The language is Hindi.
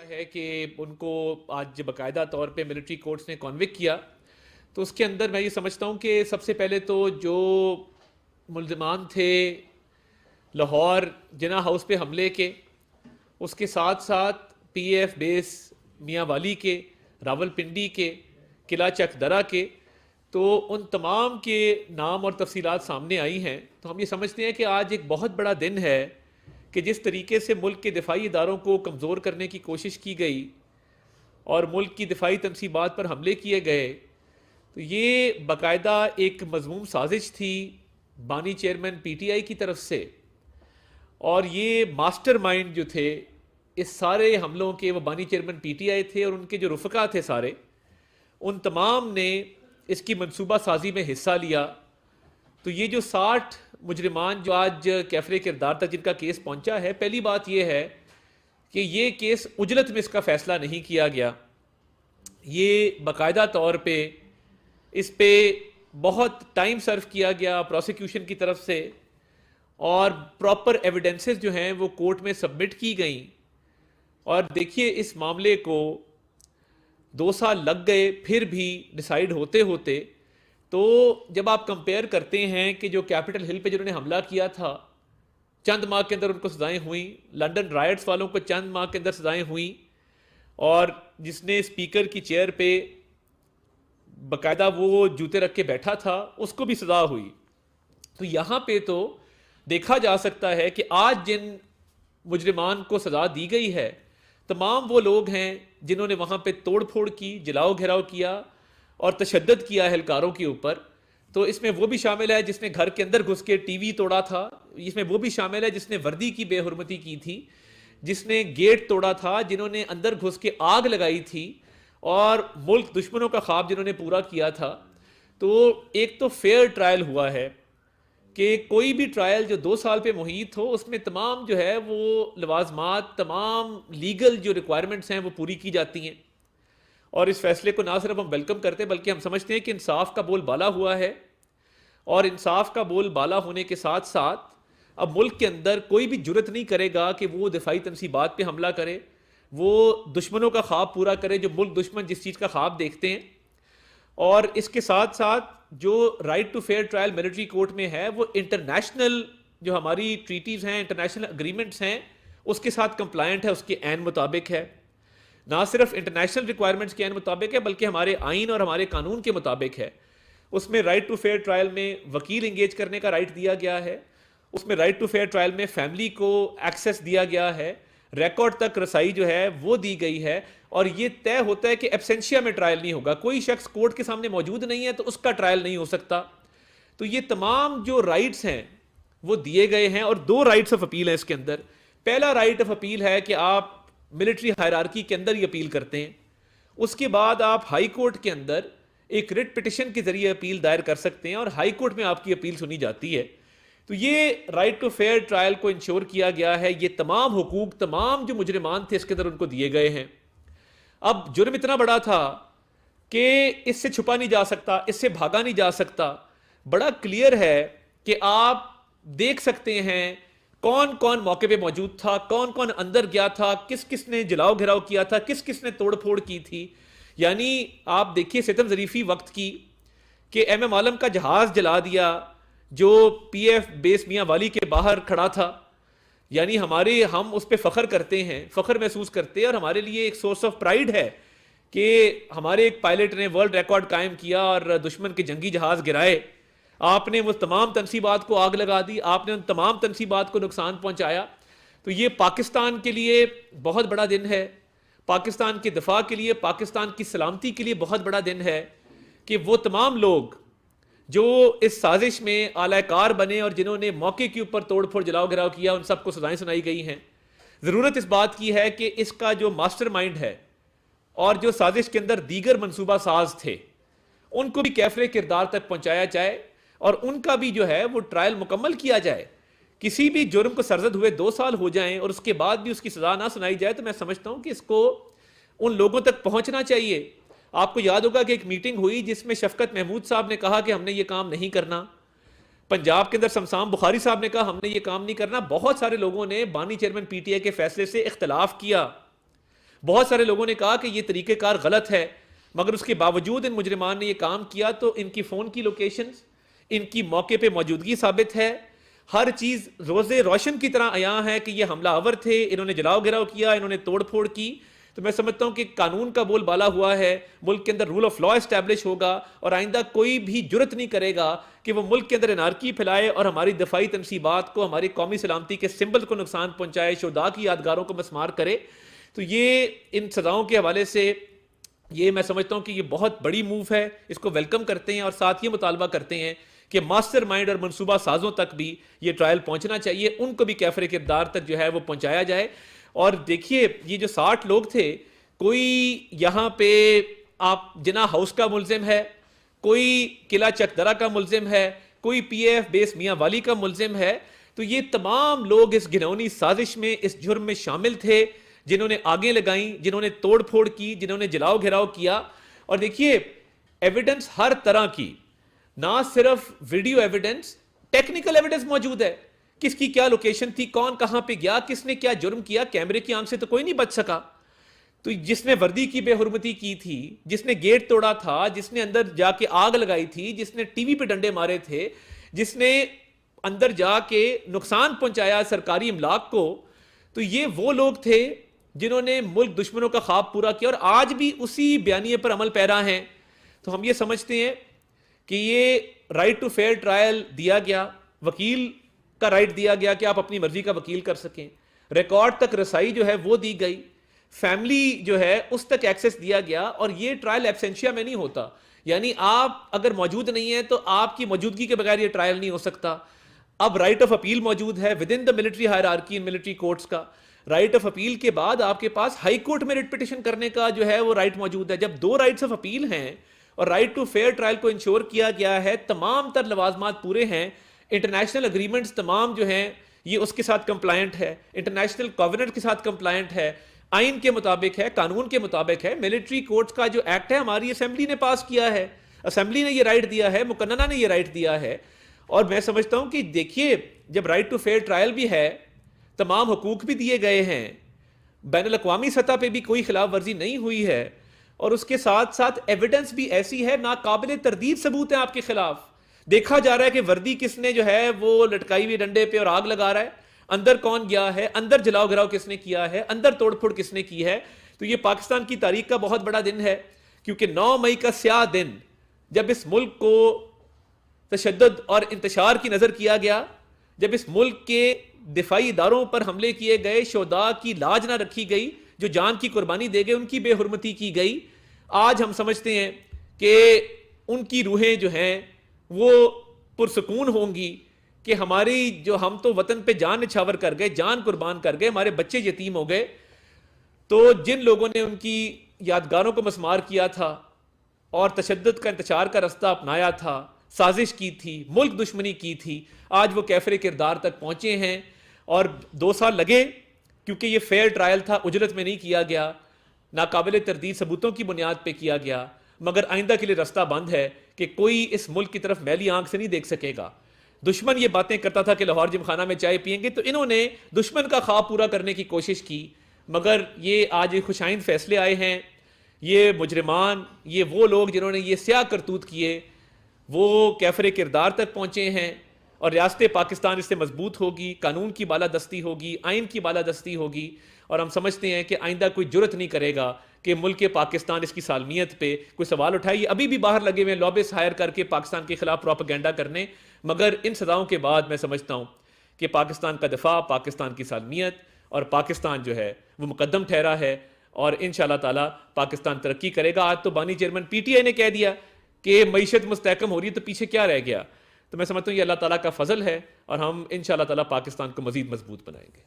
है कि उनको आज बाकायदा तौर पे मिलिट्री कोर्ट्स ने कॉन्विक्ट किया। तो उसके अंदर मैं ये समझता हूँ कि सबसे पहले तो जो मुल्ज़िमान थे लाहौर जिना हाउस पे हमले के, उसके साथ साथ पीएफ बेस मियाँ वाली के, रावलपिंडी के, किला चकदरा के, तो उन तमाम के नाम और तफसीलात सामने आई हैं। तो हम ये समझते हैं कि आज एक बहुत बड़ा दिन है कि जिस तरीके से मुल्क के दिफाई इदारों को कमज़ोर करने की कोशिश की गई और मुल्क की दिफाई तनसीबात पर हमले किए गए, तो ये बाकायदा एक मज़मूम साजिश थी बानी चेयरमैन पीटीआई की तरफ से। और ये मास्टरमाइंड जो थे इस सारे हमलों के, वो बानी चेयरमैन पीटीआई थे और उनके जो रुफ़का थे सारे, उन तमाम ने इसकी मनसूबा साजी में हिस्सा लिया। तो ये जो 60 मुजरिमान जो आज कैफरे किरदार तक जिनका केस पहुंचा है, पहली बात ये है कि ये केस उजलत में इसका फैसला नहीं किया गया। ये बाकायदा तौर पे इस पे बहुत टाइम सर्व किया गया प्रोसिक्यूशन की तरफ से और प्रॉपर एविडेंसेस जो हैं वो कोर्ट में सबमिट की गई। और देखिए इस मामले को 2 साल लग गए फिर भी डिसाइड होते होते। तो जब आप कंपेयर करते हैं कि जो कैपिटल हिल पे जिन्होंने हमला किया था चंद माह के अंदर उनको सजाएं हुई, लंदन राइट्स वालों को चंद माह के अंदर सजाएं हुई, और जिसने स्पीकर की चेयर पे बाकायदा वो जूते रख के बैठा था उसको भी सजा हुई। तो यहाँ पे तो देखा जा सकता है कि आज जिन मुजरिमान को सजा दी गई है तमाम वो लोग हैं जिन्होंने वहाँ पे तोड़ फोड़ की, जलाओ घेराव किया और तशद्दुद किया एहलकारों के ऊपर। तो इसमें वो भी शामिल है जिसने घर के अंदर घुस के टीवी तोड़ा था, इसमें वो भी शामिल है जिसने वर्दी की बेहुरमती की थी, जिसने गेट तोड़ा था, जिन्होंने अंदर घुस के आग लगाई थी और मुल्क दुश्मनों का ख्वाब जिन्होंने पूरा किया था। तो एक तो फेयर ट्रायल हुआ है कि कोई भी ट्रायल जो 2 साल पे मुहित हो उसमें तमाम जो है वो लवाजमात, तमाम लीगल जो रिक्वायरमेंट्स हैं वो पूरी की जाती हैं। और इस फैसले को ना सिर्फ हम वेलकम करते हैं बल्कि हम समझते हैं कि इंसाफ का बोल बाला हुआ है। और इंसाफ का बोल बाला होने के साथ साथ अब मुल्क के अंदर कोई भी जुर्रत नहीं करेगा कि वो दिफाई तनसीबात पे हमला करे, वो दुश्मनों का ख्वाब पूरा करे, जो मुल्क दुश्मन जिस चीज़ का ख्वाब देखते हैं। और इसके साथ साथ जो right to fair trial military court में है वो इंटरनेशनल जो हमारी ट्रीटीज़ हैं, इंटरनेशनल अग्रीमेंट्स हैं, उसके साथ कंप्लायंट है, उसके ऐन मुताबिक है। ना सिर्फ इंटरनेशनल रिक्वायरमेंट्स के मुताबिक है बल्कि हमारे आइन और हमारे कानून के मुताबिक है। उसमें राइट टू फेयर ट्रायल में वकील इंगेज करने का राइट दिया गया है, उसमें राइट टू फेयर ट्रायल में फैमिली को एक्सेस दिया गया है, रिकॉर्ड तक रसाई जो है वो दी गई है। और ये तय होता है कि एब्सेंशिया में ट्रायल नहीं होगा, कोई शख्स कोर्ट के सामने मौजूद नहीं है तो उसका ट्रायल नहीं हो सकता। तो ये तमाम जो राइट्स हैं वो दिए गए हैं और 2 राइट्स ऑफ अपील है इसके अंदर। पहला राइट ऑफ अपील है कि आप मिलिट्री हायरार्की के अंदर ही अपील करते हैं, उसके बाद आप हाई कोर्ट के अंदर एक रिट पिटिशन के जरिए अपील दायर कर सकते हैं और हाई कोर्ट में आपकी अपील सुनी जाती है। तो ये राइट टू फेयर ट्रायल को इंश्योर किया गया है। ये तमाम हुकूक तमाम जो मुजरिमान थे इसके अंदर उनको दिए गए हैं। अब जुर्म इतना बड़ा था कि इससे छुपा नहीं जा सकता, इससे भागा नहीं जा सकता। बड़ा क्लियर है कि आप देख सकते हैं कौन कौन मौके पे मौजूद था, कौन कौन अंदर गया था, किस किस ने जलाओ घेराव किया था, किस किस ने तोड़फोड़ की थी। यानी आप देखिए सितम ज़रीफ़ी वक्त की कि एम आलम का जहाज़ जला दिया जो पीएफ बेस मियाँ वाली के बाहर खड़ा था। यानी हम उस पर फ़ख्र करते हैं, फ़ख्र महसूस करते हैं और हमारे लिए एक सोर्स ऑफ प्राइड है कि हमारे एक पायलट ने वर्ल्ड रिकॉर्ड कायम किया और दुश्मन के जंगी जहाज़ गिराए। आपने वो तमाम तनसीबात को आग लगा दी, आपने उन तमाम तनसीबात को नुकसान पहुंचाया। तो ये पाकिस्तान के लिए बहुत बड़ा दिन है, पाकिस्तान के दिफा के लिए, पाकिस्तान की सलामती के लिए बहुत बड़ा दिन है कि वो तमाम लोग जो इस साजिश में आलाकार बने और जिन्होंने मौके के ऊपर तोड़ फोड़ जलाओ गिराव किया उन सबको सजाएं सुनाई गई हैं। ज़रूरत इस बात की है कि इसका जो मास्टरमाइंड है और जो साजिश के अंदर दीगर मनसूबा साज थे उनको भी कैफरे किरदार तक पहुंचाया जाए और उनका भी जो है वो ट्रायल मुकम्मल किया जाए। किसी भी जुर्म को सरजद हुए 2 साल हो जाएं और उसके बाद भी उसकी सजा ना सुनाई जाए तो मैं समझता हूं कि इसको उन लोगों तक पहुंचना चाहिए। आपको याद होगा कि एक मीटिंग हुई जिसमें शफकत महमूद साहब ने कहा कि हमने ये काम नहीं करना, पंजाब के अंदर शमशाम बुखारी साहब ने कहा हमने ये काम नहीं करना। बहुत सारे लोगों ने बानी चेयरमैन पीटीआई के फैसले से इख्तलाफ किया। बहुत सारे लोगों ने कहा कि ये तरीक़ेकार गलत है, मगर उसके बावजूद इन मुजरिमान ने ये काम किया। तो इनकी फ़ोन की लोकेशंस, इनकी मौके पे मौजूदगी साबित है, हर चीज़ रोज़े रोशन की तरह आया है कि ये हमलावर थे, इन्होंने जलाओ गिराव किया, इन्होंने तोड़ फोड़ की। तो मैं समझता हूं कि कानून का बोलबाला हुआ है, मुल्क के अंदर रूल ऑफ लॉ एस्टैब्लिश होगा और आइंदा कोई भी जुर्रत नहीं करेगा कि वो मुल्क के अंदर एनार्की फैलाए और हमारी दफाई तनसीबात को, हमारी कौमी सलामती के सिंबल को नुकसान पहुंचाए, शुहदा की यादगारों को मसमार करे। तो ये इन सजाओं के हवाले से ये मैं समझता हूं कि ये बहुत बड़ी मूव है, इसको वेलकम करते हैं और साथ ये मुतालबा करते हैं कि मास्टरमाइंड और मनसूबा साजों तक भी ये ट्रायल पहुंचना चाहिए, उनको भी कैफरे किरदार तक जो है वो पहुंचाया जाए। और देखिए ये जो 60 लोग थे, कोई यहाँ पे आप जिना हाउस का मुलजिम है, कोई किला चकदरा का मुलजिम है, कोई PAF बेस मियाँ वाली का मुलजिम है। तो ये तमाम लोग इस घिनौनी साजिश में, इस जुर्म में शामिल थे, जिन्होंने आगे लगाई, जिन्होंने तोड़ फोड़ की, जिन्होंने जलाओ घेराव किया। और देखिए एविडेंस हर तरह की, ना सिर्फ वीडियो एविडेंस, टेक्निकल एविडेंस मौजूद है, किसकी क्या लोकेशन थी, कौन कहां पे गया, किसने क्या जुर्म किया, कैमरे की आंख से तो कोई नहीं बच सका। तो जिसने वर्दी की बेहुरमती की थी, जिसने गेट तोड़ा था, जिसने अंदर जाके आग लगाई थी, जिसने टीवी पे डंडे मारे थे, जिसने अंदर जाके नुकसान पहुंचाया सरकारी इमलाक को, तो ये वो लोग थे जिन्होंने मुल्क दुश्मनों का ख्वाब पूरा किया और आज भी उसी बयानिए पर अमल पैरा हैं। तो हम ये समझते हैं कि ये राइट टू फेयर ट्रायल दिया गया, वकील का राइट दिया गया कि आप अपनी मर्जी का वकील कर सकें, रिकॉर्ड तक रसाई जो है वो दी गई, फैमिली जो है उस तक एक्सेस दिया गया। और ये ट्रायल एब्सेंशिया में नहीं होता, यानी आप अगर मौजूद नहीं है तो आपकी मौजूदगी के बगैर ये ट्रायल नहीं हो सकता। अब राइट ऑफ अपील मौजूद है with in the military hierarchy in military courts का। राइट ऑफ अपील के बाद आपके पास हाई कोर्ट में रिट पिटिशन करने का जो है वो राइट मौजूद है। जब दो राइट्स ऑफ अपील हैं और राइट टू फेयर ट्रायल को इंश्योर किया गया है, तमाम तर लवाजमात पूरे हैं, इंटरनेशनल अग्रीमेंट्स तमाम जो हैं ये उसके साथ कंप्लायंट है, इंटरनेशनल कॉवेनेंट के साथ कंप्लायंट है, आइन के मुताबिक है, कानून के मुताबिक है। मिलिट्री कोर्ट्स का जो एक्ट है हमारी असेंबली ने पास किया है, असेंबली ने ये राइट दिया है, मुकन्नना ने ये राइट दिया है। और मैं समझता हूं कि देखिए जब राइट टू फेयर ट्रायल भी है, तमाम हुकूक भी दिए गए हैं, बैनुल अक़वामी सतह पे भी कोई खिलाफ वर्जी नहीं हुई है, और उसके साथ साथ एविडेंस भी ऐसी है, नाकाबिले तरदीद सबूत है आपके खिलाफ। देखा जा रहा है कि वर्दी किसने जो है वो लटकाई हुई डंडे पे और आग लगा रहा है, अंदर कौन गया है, अंदर जलाओ गिराव किसने किया है, अंदर तोड़फोड़ किसने की है। तो ये पाकिस्तान की तारीख का बहुत बड़ा दिन है, क्योंकि 9 मई का स्याह दिन जब इस मुल्क को तशद्दुद और इंतशार की नजर किया गया, जब इस मुल्क के दिफाई इदारों पर हमले किए गए, शोदा की लाज ना रखी गई, जो जान की कुर्बानी दे गए उनकी बेहुरमती की गई, आज हम समझते हैं कि उनकी रूहें जो हैं वो पुरसकून होंगी कि हमारी जो, हम तो वतन पे जान निछावर कर गए, जान कुर्बान कर गए, हमारे बच्चे यतीम हो गए। तो जिन लोगों ने उनकी यादगारों को मसमार किया था और तशद्दुद का इंतशार का रास्ता अपनाया था, साजिश की थी, मुल्क दुश्मनी की थी, आज वो कैफरे किरदार तक पहुंचे हैं। और 2 साल लगे क्योंकि ये फेयर ट्रायल था, उजरत में नहीं किया गया, नाकाबिले तरदीद सबूतों की बुनियाद पे किया गया, मगर आइंदा के लिए रास्ता बंद है कि कोई इस मुल्क की तरफ मैली आंख से नहीं देख सकेगा। दुश्मन ये बातें करता था कि लाहौर जिमखाना में चाय पियेंगे, तो इन्होंने दुश्मन का ख्वाब पूरा करने की कोशिश की, मगर ये आज खुशाइन फैसले आए हैं। ये मुजरिमान, ये वो लोग जिन्होंने ये स्याह करतूत किए, वो कैफरे किरदार तक पहुंचे हैं और रियासत पाकिस्तान इससे मजबूत होगी, कानून की बालादस्ती होगी, आइन की बालादस्ती होगी। और हम समझते हैं कि आइंदा कोई जुर्रत नहीं करेगा कि मुल्क पाकिस्तान इसकी सालमियत पे कोई सवाल उठाए। अभी भी बाहर लगे हुए लॉबिस्ट हायर करके पाकिस्तान के खिलाफ प्रोपेगेंडा करने, मगर इन सदाओं के बाद मैं समझता हूँ कि पाकिस्तान का दिफा, पाकिस्तान की सालमियत और पाकिस्तान जो है वो मुकद्दम ठहरा है और इंशाअल्लाह ताला पाकिस्तान तरक्की करेगा। आज तो बानी चेयरमैन PTI ने कह दिया कि मईशत मुस्तहकम हो रही है, तो पीछे क्या रह गया। तो मैं समझता हूँ ये अल्लाह ताला का फजल है और हम इंशाअल्लाह ताला पाकिस्तान को मजीद मजबूत बनाएंगे।